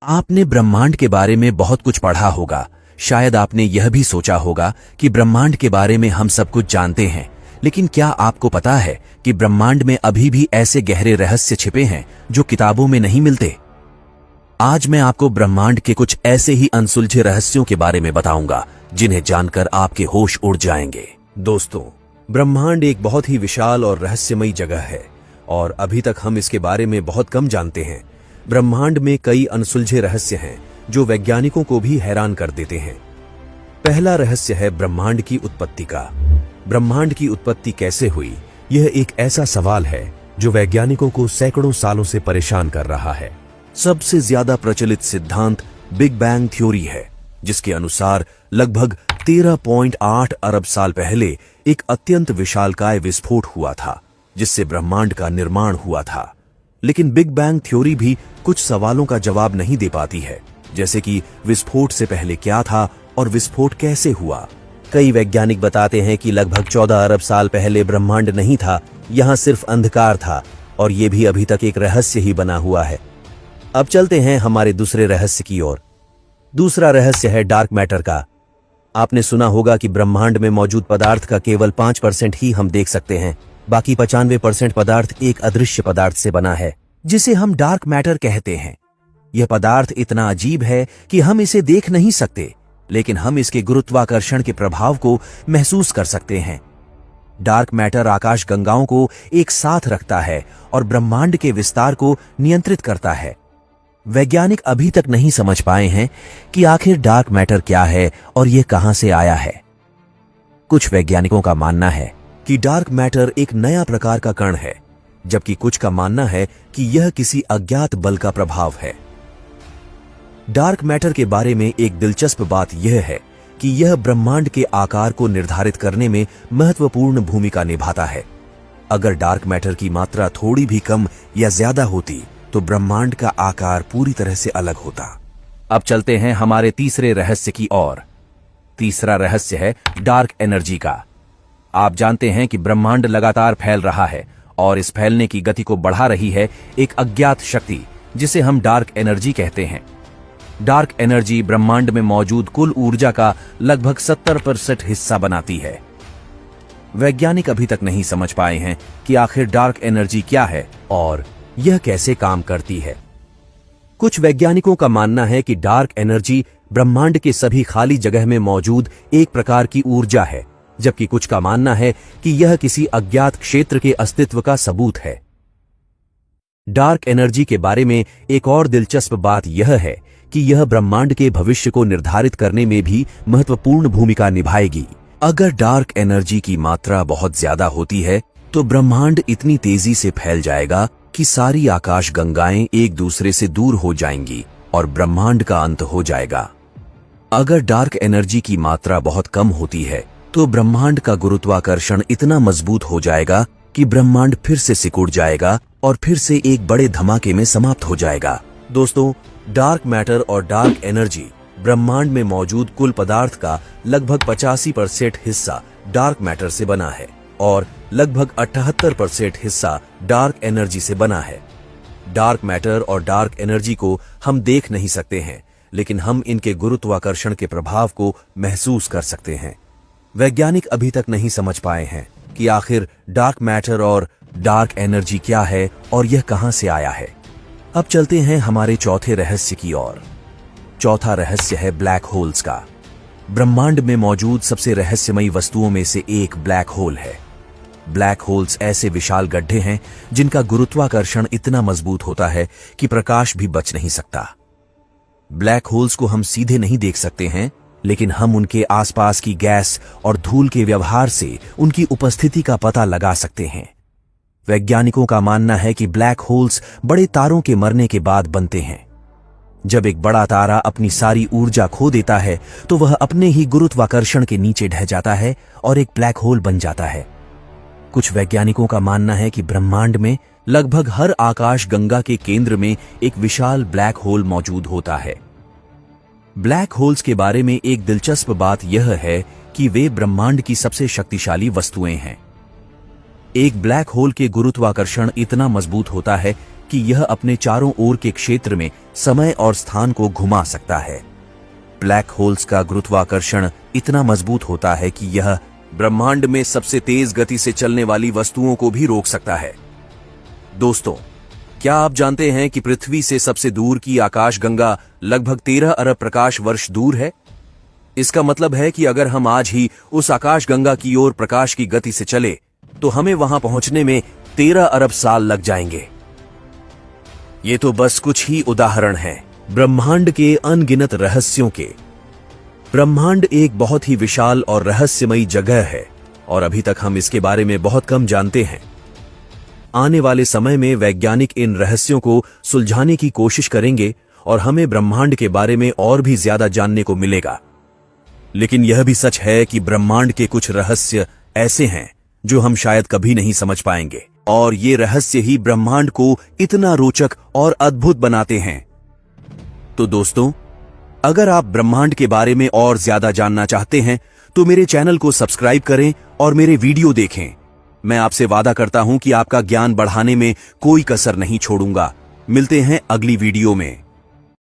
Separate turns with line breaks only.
आपने ब्रह्मांड के बारे में बहुत कुछ पढ़ा होगा। शायद आपने यह भी सोचा होगा कि ब्रह्मांड के बारे में हम सब कुछ जानते हैं, लेकिन क्या आपको पता है कि ब्रह्मांड में अभी भी ऐसे गहरे रहस्य छिपे हैं जो किताबों में नहीं मिलते। आज मैं आपको ब्रह्मांड के कुछ ऐसे ही अनसुलझे रहस्यों के बारे में बताऊंगा जिन्हें जानकर आपके होश उड़ जाएंगे। दोस्तों, ब्रह्मांड एक बहुत ही विशाल और रहस्यमयी जगह है और अभी तक हम इसके बारे में बहुत कम जानते हैं। ब्रह्मांड में कई अनसुलझे रहस्य हैं जो वैज्ञानिकों को भी हैरान कर देते हैं। पहला रहस्य है ब्रह्मांड की उत्पत्ति का। ब्रह्मांड की उत्पत्ति कैसे हुई, यह एक ऐसा सवाल है जो वैज्ञानिकों को सैकड़ों सालों से परेशान कर रहा है। सबसे ज्यादा प्रचलित सिद्धांत बिग बैंग थ्योरी है, जिसके अनुसार लगभग 13.8 अरब साल पहले एक अत्यंत विशालकाय विस्फोट हुआ था, जिससे ब्रह्मांड का निर्माण हुआ था। लेकिन बिग बैंग थ्योरी भी कुछ सवालों का जवाब नहीं दे पाती है, जैसे कि विस्फोट से पहले क्या था और विस्फोट कैसे हुआ। कई वैज्ञानिक बताते हैं कि लगभग 14 अरब साल पहले ब्रह्मांड नहीं था, यहां सिर्फ अंधकार था, और यह भी अभी तक एक रहस्य ही बना हुआ है। अब चलते हैं हमारे दूसरे रहस्य की ओर। दूसरा रहस्य है डार्क मैटर का। आपने सुना होगा कि ब्रह्मांड में मौजूद पदार्थ का केवल 5% ही हम देख सकते हैं। बाकी 95% पदार्थ एक अदृश्य पदार्थ से बना है, जिसे हम डार्क मैटर कहते हैं। यह पदार्थ इतना अजीब है कि हम इसे देख नहीं सकते, लेकिन हम इसके गुरुत्वाकर्षण के प्रभाव को महसूस कर सकते हैं। डार्क मैटर आकाश गंगाओं को एक साथ रखता है और ब्रह्मांड के विस्तार को नियंत्रित करता है। वैज्ञानिक अभी तक नहीं समझ पाए हैं कि आखिर डार्क मैटर क्या है और यह कहां से आया है। कुछ वैज्ञानिकों का मानना है कि डार्क मैटर एक नया प्रकार का कण है, जबकि कुछ का मानना है कि यह किसी अज्ञात बल का प्रभाव है। डार्क मैटर के बारे में एक दिलचस्प बात यह है कि यह ब्रह्मांड के आकार को निर्धारित करने में महत्वपूर्ण भूमिका निभाता है। अगर डार्क मैटर की मात्रा थोड़ी भी कम या ज्यादा होती तो ब्रह्मांड का आकार पूरी तरह से अलग होता। अब चलते हैं हमारे तीसरे रहस्य की ओर। तीसरा रहस्य है डार्क एनर्जी का। आप जानते हैं कि ब्रह्मांड लगातार फैल रहा है और इस फैलने की गति को बढ़ा रही है एक अज्ञात शक्ति, जिसे हम डार्क एनर्जी कहते हैं। डार्क एनर्जी ब्रह्मांड में मौजूद कुल ऊर्जा का लगभग 70% हिस्सा बनाती है। वैज्ञानिक अभी तक नहीं समझ पाए हैं कि आखिर डार्क एनर्जी क्या है और यह कैसे काम करती है। कुछ वैज्ञानिकों का मानना है कि डार्क एनर्जी ब्रह्मांड के सभी खाली जगह में मौजूद एक प्रकार की ऊर्जा है, जबकि कुछ का मानना है कि यह किसी अज्ञात क्षेत्र के अस्तित्व का सबूत है। डार्क एनर्जी के बारे में एक और दिलचस्प बात यह है कि यह ब्रह्मांड के भविष्य को निर्धारित करने में भी महत्वपूर्ण भूमिका निभाएगी। अगर डार्क एनर्जी की मात्रा बहुत ज्यादा होती है तो ब्रह्मांड इतनी तेजी से फैल जाएगा कि सारी आकाश गंगाएं एक दूसरे से दूर हो जाएंगी और ब्रह्मांड का अंत हो जाएगा। अगर डार्क एनर्जी की मात्रा बहुत कम होती है तो ब्रह्मांड का गुरुत्वाकर्षण इतना मजबूत हो जाएगा कि ब्रह्मांड फिर से सिकुड़ जाएगा और फिर से एक बड़े धमाके में समाप्त हो जाएगा। दोस्तों, डार्क मैटर और डार्क एनर्जी ब्रह्मांड में मौजूद कुल पदार्थ का लगभग 85% हिस्सा डार्क मैटर से बना है और लगभग 78% हिस्सा डार्क एनर्जी से बना है। डार्क मैटर और डार्क एनर्जी को हम देख नहीं सकते हैं, लेकिन हम इनके गुरुत्वाकर्षण के प्रभाव को महसूस कर सकते हैं। वैज्ञानिक अभी तक नहीं समझ पाए हैं कि आखिर डार्क मैटर और डार्क एनर्जी क्या है और यह कहां से आया है। अब चलते हैं हमारे चौथे रहस्य की ओर। चौथा रहस्य है ब्लैक होल्स का। ब्रह्मांड में मौजूद सबसे रहस्यमयी वस्तुओं में से एक ब्लैक होल है। ब्लैक होल्स ऐसे विशाल गड्ढे हैं जिनका गुरुत्वाकर्षण इतना मजबूत होता है कि प्रकाश भी बच नहीं सकता। ब्लैक होल्स को हम सीधे नहीं देख सकते हैं, लेकिन हम उनके आसपास की गैस और धूल के व्यवहार से उनकी उपस्थिति का पता लगा सकते हैं। वैज्ञानिकों का मानना है कि ब्लैक होल्स बड़े तारों के मरने के बाद बनते हैं। जब एक बड़ा तारा अपनी सारी ऊर्जा खो देता है तो वह अपने ही गुरुत्वाकर्षण के नीचे ढह जाता है और एक ब्लैक होल बन जाता है। कुछ वैज्ञानिकों का मानना है कि ब्रह्मांड में लगभग हर आकाश गंगा के केंद्र में एक विशाल ब्लैक होल मौजूद होता है। ब्लैक होल्स के बारे में एक दिलचस्प बात यह है कि वे ब्रह्मांड की सबसे शक्तिशाली वस्तुएं हैं। एक ब्लैक होल के गुरुत्वाकर्षण इतना मजबूत होता है कि यह अपने चारों ओर के क्षेत्र में समय और स्थान को घुमा सकता है। ब्लैक होल्स का गुरुत्वाकर्षण इतना मजबूत होता है कि यह ब्रह्मांड में सबसे तेज गति से चलने वाली वस्तुओं को भी रोक सकता है। दोस्तों, क्या आप जानते हैं कि पृथ्वी से सबसे दूर की आकाशगंगा लगभग 13 अरब प्रकाश वर्ष दूर है? इसका मतलब है कि अगर हम आज ही उस आकाशगंगा की ओर प्रकाश की गति से चले तो हमें वहां पहुंचने में 13 अरब साल लग जाएंगे। ये तो बस कुछ ही उदाहरण हैं ब्रह्मांड के अनगिनत रहस्यों के। ब्रह्मांड एक बहुत ही विशाल और रहस्यमयी जगह है और अभी तक हम इसके बारे में बहुत कम जानते हैं। आने वाले समय में वैज्ञानिक इन रहस्यों को सुलझाने की कोशिश करेंगे और हमें ब्रह्मांड के बारे में और भी ज्यादा जानने को मिलेगा। लेकिन यह भी सच है कि ब्रह्मांड के कुछ रहस्य ऐसे हैं जो हम शायद कभी नहीं समझ पाएंगे, और ये रहस्य ही ब्रह्मांड को इतना रोचक और अद्भुत बनाते हैं। तो दोस्तों, अगर आप ब्रह्मांड के बारे में और ज्यादा जानना चाहते हैं तो मेरे चैनल को सब्सक्राइब करें और मेरे वीडियो देखें। मैं आपसे वादा करता हूं कि आपका ज्ञान बढ़ाने में कोई कसर नहीं छोड़ूंगा। मिलते हैं अगली वीडियो में।